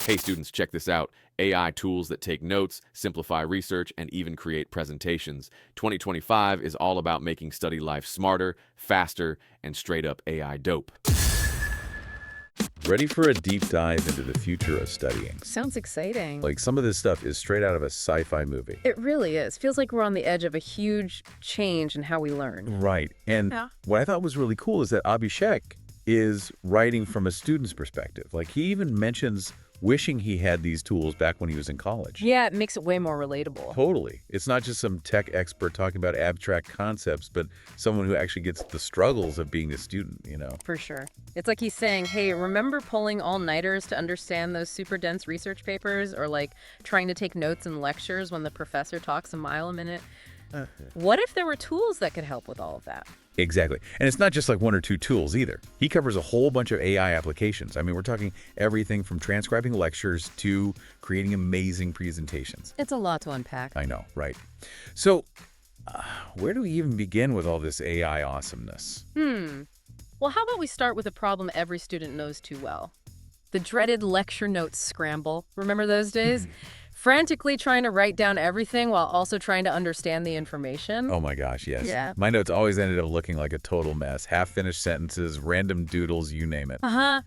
Hey students, check this out. AI tools that take notes, simplify research, and even create presentations. 2025 is all about making study life smarter, faster, and straight up AI dope. Ready for a deep dive into the future of studying? Sounds exciting. Like, some of this stuff is straight out of a sci-fi movie. It really is. Feels like we're on the edge of a huge change in how we learn. Right. And what I thought was really cool is that Abhishek is writing from a student's perspective. Like, he even mentions wishing he had these tools back when he was in college. Yeah, it makes it way more relatable. Totally. It's not just some tech expert talking about abstract concepts, but someone who actually gets the struggles of being a student, you know? For sure. It's like he's saying, hey, remember pulling all-nighters to understand those super dense research papers, or like trying to take notes in lectures when the professor talks a mile a minute? What if there were tools that could help with all of that? Exactly. And it's not just like one or two tools either. He covers a whole bunch of AI applications. I mean, we're talking everything from transcribing lectures to creating amazing presentations. It's a lot to unpack. I know, right? So, where do we even begin with all this AI awesomeness? Well, how about we start with a problem every student knows too well? The dreaded lecture notes scramble. Remember those days? Frantically trying to write down everything while also trying to understand the information. Oh my gosh, yes. Yeah. My notes always ended up looking like a total mess. Half-finished sentences, random doodles, you name it.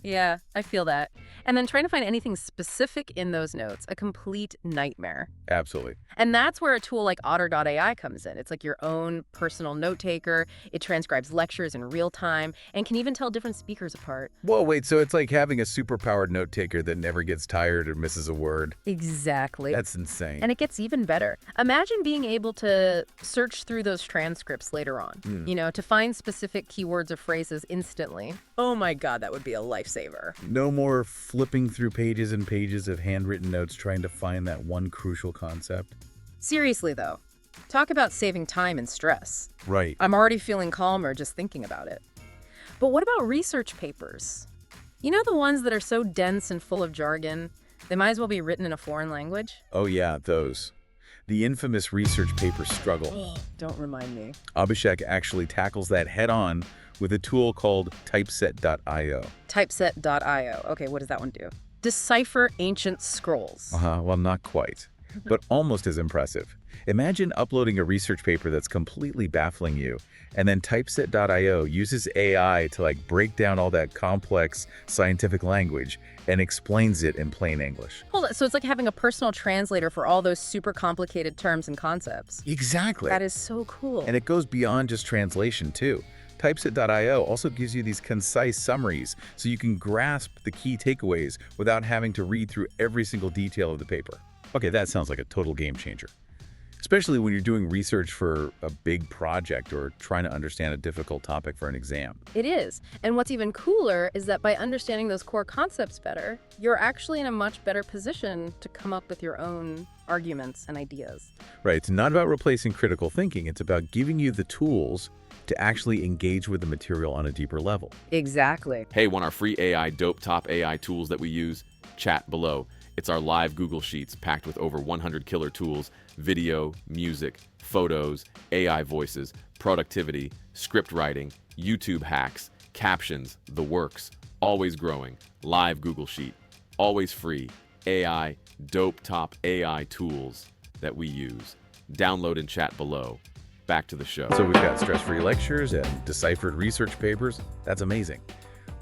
Yeah, I feel that. And then trying to find anything specific in those notes, a complete nightmare. Absolutely. And that's where a tool like Otter.ai comes in. It's like your own personal note taker. It transcribes lectures in real time and can even tell different speakers apart. Whoa, wait, so it's like having a super-powered note taker that never gets tired or misses a word? Exactly. That's insane. And it gets even better. Imagine being able to search through those transcripts later on, you know, to find specific keywords or phrases instantly. Oh my God, that would be a lifesaver. No more flipping through pages and pages of handwritten notes trying to find that one crucial concept. Seriously, though, talk about saving time and stress. Right. I'm already feeling calmer just thinking about it. But what about research papers? You know, the ones that are so dense and full of jargon, they might as well be written in a foreign language? Oh yeah, those. The infamous research paper struggle. Don't remind me. Abhishek actually tackles that head-on with a tool called typeset.io. Typeset.io. Okay, what does that one do? Decipher ancient scrolls. Well, not quite, but almost as impressive. Imagine uploading a research paper that's completely baffling you, and then typeset.io uses AI to like break down all that complex scientific language and explains it in plain English. Hold on, so it's like having a personal translator for all those super complicated terms and concepts. Exactly. That is so cool. And it goes beyond just translation too. Typeset.io also gives you these concise summaries so you can grasp the key takeaways without having to read through every single detail of the paper. Okay, that sounds like a total game changer. Especially when you're doing research for a big project or trying to understand a difficult topic for an exam. It is. And what's even cooler is that by understanding those core concepts better, you're actually in a much better position to come up with your own arguments and ideas. Right, it's not about replacing critical thinking, it's about giving you the tools to actually engage with the material on a deeper level. Exactly. Hey, want our free AI dope top AI tools that we use? Chat below. It's our live Google Sheets packed with over 100 killer tools, video, music, photos, AI voices, productivity, script writing, YouTube hacks, captions, the works, always growing, live Google Sheet, always free, AI, dope top AI tools that we use. Download and chat below. Back to the show. So we've got stress-free lectures and deciphered research papers. That's amazing.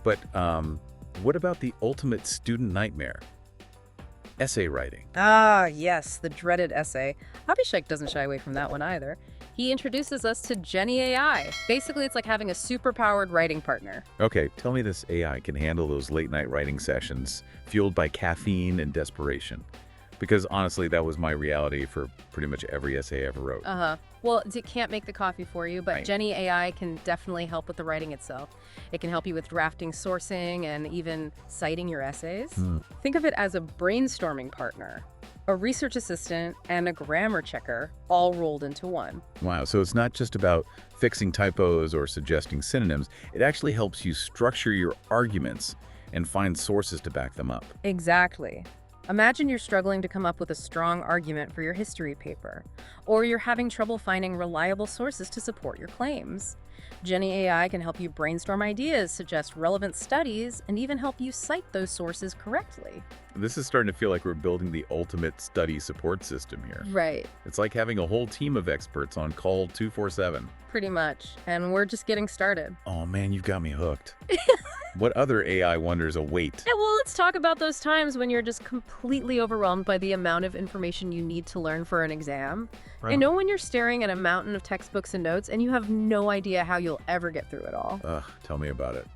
But what about the ultimate student nightmare? Essay writing. Ah, yes, the dreaded essay. Abhishek doesn't shy away from that one either. He introduces us to Genny AI. Basically, it's like having a super-powered writing partner. Okay, tell me this AI can handle those late-night writing sessions fueled by caffeine and desperation. Because honestly, that was my reality for pretty much every essay I ever wrote. Well, it can't make the coffee for you, but Right. Genny AI can definitely help with the writing itself. It can help you with drafting, sourcing, and even citing your essays. Think of it as a brainstorming partner, a research assistant, and a grammar checker all rolled into one. Wow, so it's not just about fixing typos or suggesting synonyms. It actually helps you structure your arguments and find sources to back them up. Exactly. Imagine you're struggling to come up with a strong argument for your history paper, or you're having trouble finding reliable sources to support your claims. Genny AI can help you brainstorm ideas, suggest relevant studies, and even help you cite those sources correctly. This is starting to feel like we're building the ultimate study support system here. Right. It's like having a whole team of experts on call 24/7. Pretty much. And we're just getting started. Oh man, you've got me hooked. What other AI wonders await? Yeah, well, let's talk about those times when you're just completely overwhelmed by the amount of information you need to learn for an exam. Right. You know when you're staring at a mountain of textbooks and notes and you have no idea how you'll ever get through it all? Ugh, tell me about it.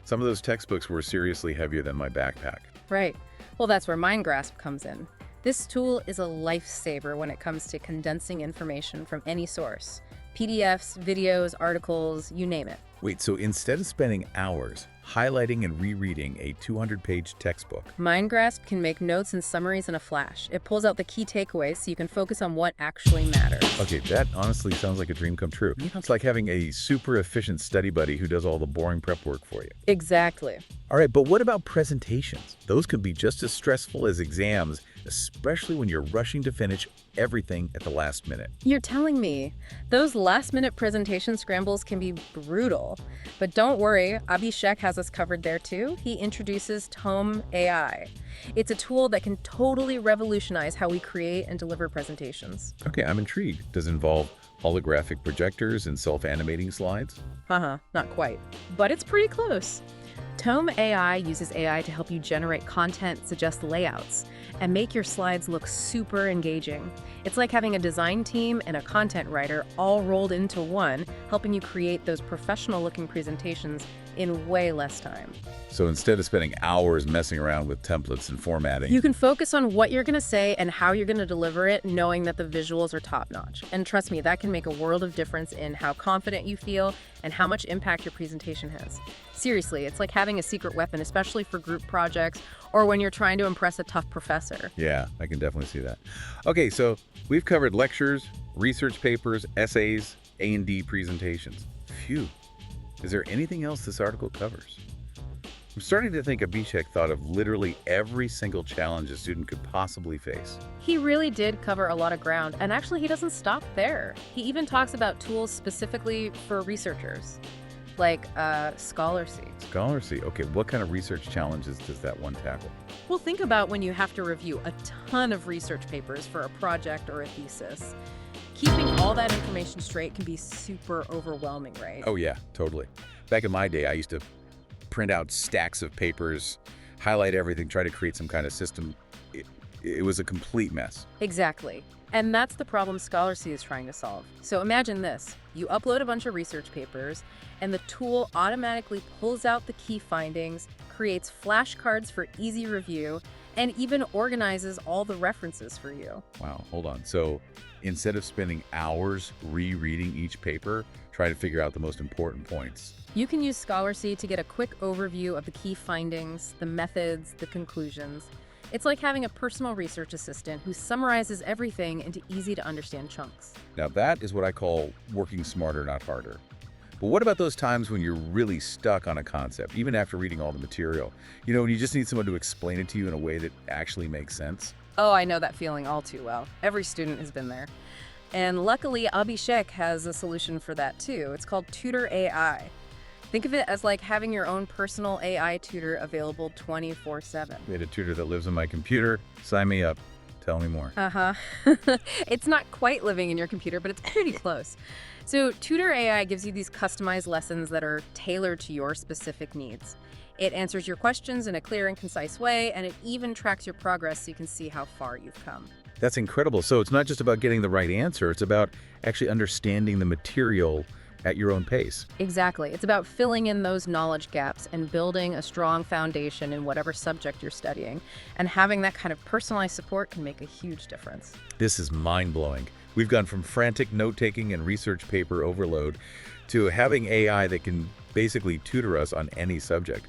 Some of those textbooks were seriously heavier than my backpack. Right. Well, that's where Mindgrasp comes in. This tool is a lifesaver when it comes to condensing information from any source. PDFs, videos, articles, you name it. Wait, so instead of spending hours highlighting and rereading a 200-page textbook, Mindgrasp can make notes and summaries in a flash. It pulls out the key takeaways so you can focus on what actually matters. okay, that honestly sounds like a dream come true. It's like having a super efficient study buddy who does all the boring prep work for you. Exactly. All right, but what about presentations? Those can be just as stressful as exams, especially when you're rushing to finish everything at the last minute. You're telling me those last-minute presentation scrambles can be brutal. But don't worry, Abhishek has us covered there too. He introduces Tome.ai. It's a tool that can totally revolutionize how we create and deliver presentations. Okay, I'm intrigued. Does it involve holographic projectors and self-animating slides? Not quite. But it's pretty close. Tome.ai uses AI to help you generate content, suggest layouts, and make your slides look super engaging. It's like having a design team and a content writer all rolled into one, helping you create those professional-looking presentations in way less time. So instead of spending hours messing around with templates and formatting, You can focus on what you're going to say and how you're going to deliver it, knowing that the visuals are top-notch. And trust me, that can make a world of difference in how confident you feel and how much impact your presentation has. Seriously, it's like having a secret weapon, especially for group projects or when you're trying to impress a tough professor. yeah, I can definitely see that. Okay, so we've covered lectures, research papers, essays, A&D presentations. Phew. Is there anything else this article covers? I'm starting to think Abhishek thought of literally every single challenge a student could possibly face. He really did cover a lot of ground, and actually he doesn't stop there. He even talks about tools specifically for researchers, like Scholarcy. Scholarcy. Okay, what kind of research challenges does that one tackle? Well, think about when you have to review a ton of research papers for a project or a thesis. Keeping all that information straight can be super overwhelming, right? Oh yeah, totally. Back in my day, I used to print out stacks of papers, highlight everything, try to create some kind of system. It was a complete mess. Exactly. And that's the problem Scholarcy is trying to solve. So imagine this. You upload a bunch of research papers, and the tool automatically pulls out the key findings, creates flashcards for easy review, and even organizes all the references for you. Wow, hold on. So instead of spending hours rereading each paper, try to figure out the most important points. You can use Scholarcy to get a quick overview of the key findings, the methods, the conclusions. It's like having a personal research assistant who summarizes everything into easy-to-understand chunks. Now that is what I call working smarter, not harder. But what about those times when you're really stuck on a concept, even after reading all the material? You know, when you just need someone to explain it to you in a way that actually makes sense? Oh, I know that feeling all too well. Every student has been there. And luckily, Abhishek has a solution for that too. It's called Tutor.ai. Think of it as like having your own personal AI tutor available 24/7. We had a tutor that lives on my computer. Sign me up. Tell me more. It's not quite living in your computer, but it's pretty close. So Tutor.ai gives you these customized lessons that are tailored to your specific needs. It answers your questions in a clear and concise way, and it even tracks your progress so you can see how far you've come. That's incredible. So it's not just about getting the right answer. It's about actually understanding the material at your own pace. Exactly. It's about filling in those knowledge gaps and building a strong foundation in whatever subject you're studying. And having that kind of personalized support can make a huge difference. This is mind-blowing. We've gone from frantic note-taking and research paper overload to having AI that can basically tutor us on any subject.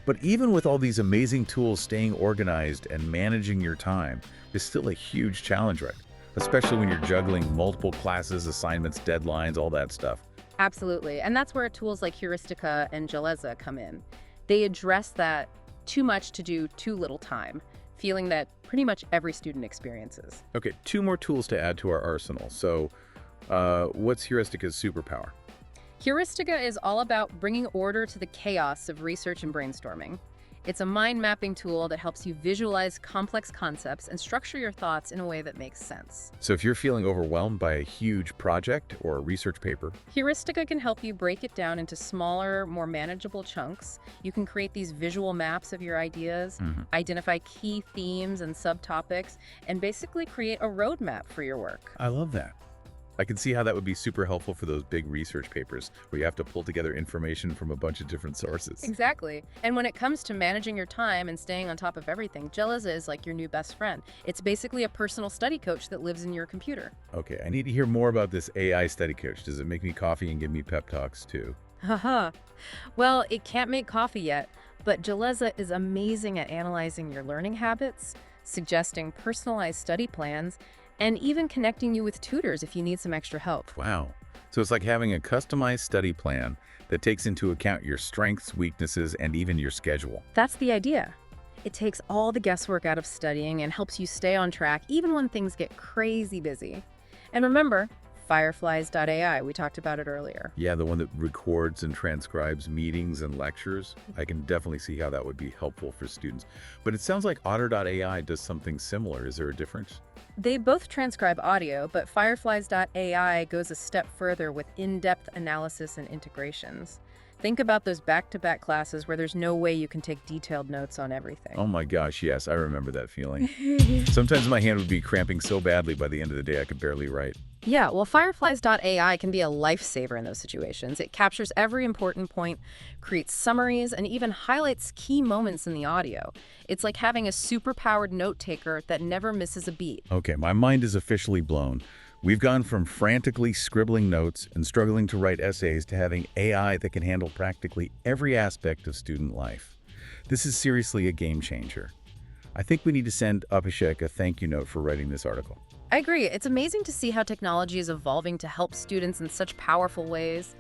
But even with all these amazing tools, staying organized and managing your time is still a huge challenge, right? Especially when you're juggling multiple classes, assignments, deadlines, all that stuff. Absolutely. And that's where tools like Heuristica and Jeleza come in. They address that too much to do too little time. feeling that pretty much every student experiences. Okay, 2 more tools to add to our arsenal. So, what's Heuristica's superpower? Heuristica is all about bringing order to the chaos of research and brainstorming. It's a mind mapping tool that helps you visualize complex concepts and structure your thoughts in a way that makes sense. So if you're feeling overwhelmed by a huge project or a research paper, Heuristica can help you break it down into smaller, more manageable chunks. You can create these visual maps of your ideas, identify key themes and subtopics, and basically create a roadmap for your work. I love that. I can see how that would be super helpful for those big research papers where you have to pull together information from a bunch of different sources. Exactly. And when it comes to managing your time and staying on top of everything, Jeleza is like your new best friend. It's basically a personal study coach that lives in your computer. Okay, I need to hear more about this AI study coach. Does it make me coffee and give me pep talks too? Haha. Well, it can't make coffee yet, but Jeleza is amazing at analyzing your learning habits, suggesting personalized study plans, and even connecting you with tutors if you need some extra help. Wow. So it's like having a customized study plan that takes into account your strengths, weaknesses, and even your schedule. That's the idea. It takes all the guesswork out of studying and helps you stay on track even when things get crazy busy. And remember, Fireflies.ai, we talked about it earlier. Yeah, the one that records and transcribes meetings and lectures. I can definitely see how that would be helpful for students. But it sounds like Otter.ai does something similar. Is there a difference? They both transcribe audio, but Fireflies.ai goes a step further with in-depth analysis and integrations. Think about those back-to-back classes where there's no way you can take detailed notes on everything. Oh my gosh, yes, I remember that feeling. Sometimes my hand would be cramping so badly by the end of the day I could barely write. Yeah, well, Fireflies.ai can be a lifesaver in those situations. It captures every important point, creates summaries, and even highlights key moments in the audio. It's like having a superpowered note taker that never misses a beat. Okay, my mind is officially blown. We've gone from frantically scribbling notes and struggling to write essays to having AI that can handle practically every aspect of student life. This is seriously a game changer. I think we need to send Abhishek a thank you note for writing this article. I agree. It's amazing to see how technology is evolving to help students in such powerful ways.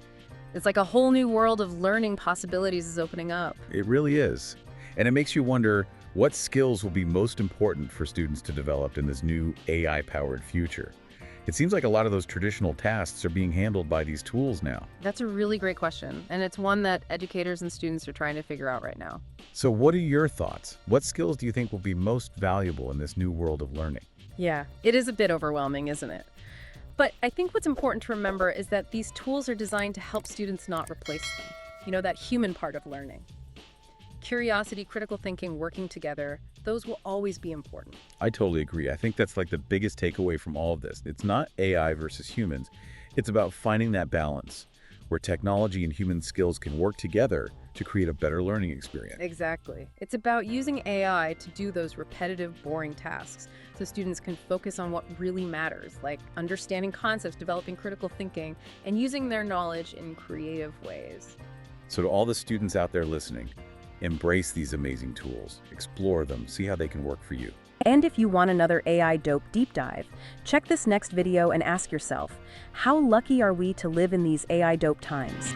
It's like a whole new world of learning possibilities is opening up. It really is. And it makes you wonder what skills will be most important for students to develop in this new AI-powered future. It seems like a lot of those traditional tasks are being handled by these tools now. That's a really great question, and it's one that educators and students are trying to figure out right now. So what are your thoughts? What skills do you think will be most valuable in this new world of learning? Yeah, it is a bit overwhelming, isn't it? But I think what's important to remember is that these tools are designed to help students, not replace them. You know, that human part of learning. Curiosity, critical thinking, working together, those will always be important. I totally agree. I think that's like the biggest takeaway from all of this. It's not AI versus humans. It's about finding that balance where technology and human skills can work together to create a better learning experience. Exactly. It's about using AI to do those repetitive, boring tasks so students can focus on what really matters, like understanding concepts, developing critical thinking, and using their knowledge in creative ways. So to all the students out there listening, embrace these amazing tools, explore them, see how they can work for you. And if you want another AIDOPE deep dive, check this next video and ask yourself, how lucky are we to live in these AIDOPE times?